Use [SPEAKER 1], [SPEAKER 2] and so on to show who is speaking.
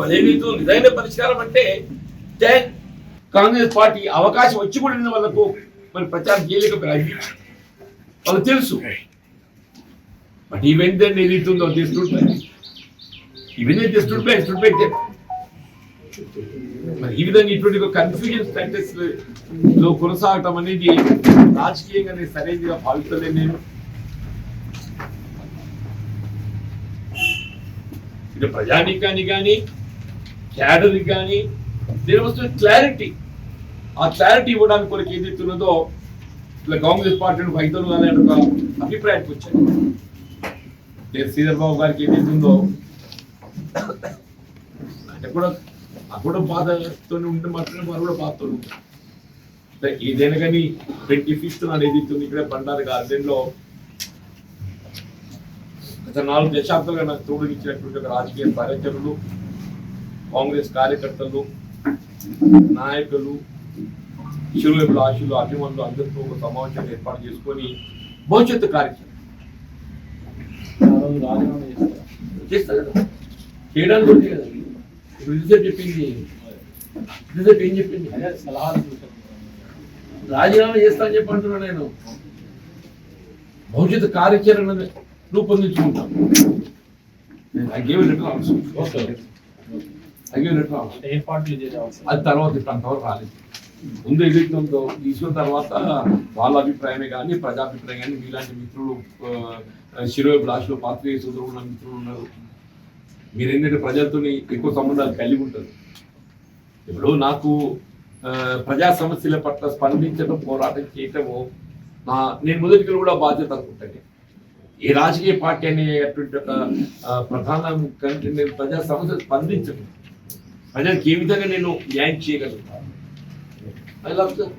[SPEAKER 1] అదేమితో నిజమైన పరిష్కారం అంటే కాంగ్రెస్ పార్టీ అవకాశం వచ్చి కూడా వాళ్ళకు మరి ప్రచారం చేయలేకపోయారు, వాళ్ళకి తెలుసు. బట్ ఈవెన్ దెన్ ఏదైతుందో మరి ఈ విధంగా ఇటువంటి కన్ఫ్యూజన్ స్టేటస్ లో కొనసాగటం అనేది రాజకీయంగా నేను సరైనదిగా భావిస్తలేను. నేను ఇటు ప్రజానీకానికి కానీ క్యాడర్కి కానీ దేని వస్తున్న క్లారిటీ, ఆ క్లారిటీ ఇవ్వడానికి కొరకు ఏదైతున్నదో ఇట్లా కాంగ్రెస్ పార్టీని వైద్యులు కానీ ఒక అభిప్రాయానికి వచ్చాయి. శ్రీధర్ బాబు గారికి ఏదైతుందో అంటే కూడా బాధతో ఉంటే మాత్రం వారు కూడా బాధతో ఉంటారు. ఏదైనా కానీ 25th నాడు ఏదైతుంది ఇక్కడ బండారు గార్డెన్లో గత 4 దశాబ్దాలుగా నాకు తోడుగిచ్చినటువంటి ఒక రాజకీయ సహచరులు, కాంగ్రెస్ కార్యకర్తలు, నాయకులు, శిరోభిలాషులు, అభిమానులు అందరితో ఒక సమావేశం ఏర్పాటు చేసుకొని భవిష్యత్తు కార్యక్రమం చేస్తారు కదా, చేయడానికి ఉంది కదా. ఇప్పుడు రిజల్ట్ చెప్పింది, రిజల్ట్ ఏం చెప్పింది? రాజీనామా చేస్తా అని చెప్పి అంటున్నా. నేను భవిష్యత్తు కార్యాచరణ రూపొందించుకుంటాం. అది తర్వాత ఇప్పుడు అంతవరకు రాలేదు. ముందు ఎదుగుతుందో తీసుకున్న తర్వాత వాళ్ళ అభిప్రాయమే కానీ ప్రజాభిప్రాయం కానీ మీలాంటి మిత్రులు శిరోభిలాషులు పాత్రికేయ సోదరులు ఉన్న మిత్రులు ఉన్నారు. మీరు ఏంటంటే ప్రజలతో ఎక్కువ సంబంధాలు కలిగి ఉంటారు. ఇప్పుడు నాకు ప్రజా సమస్యల పట్ల స్పందించడం, పోరాటం చేయటము నేను మొదటికి కూడా బాధ్యత అనుకుంటాను. ఏ రాజకీయ పార్టీ అనేటువంటి ఒక ప్రధాన కంటే నేను ప్రజా సమస్యలు స్పందించడం, ప్రజలకు ఏ విధంగా నేను న్యాయం చేయగలుగుతాను. I love that.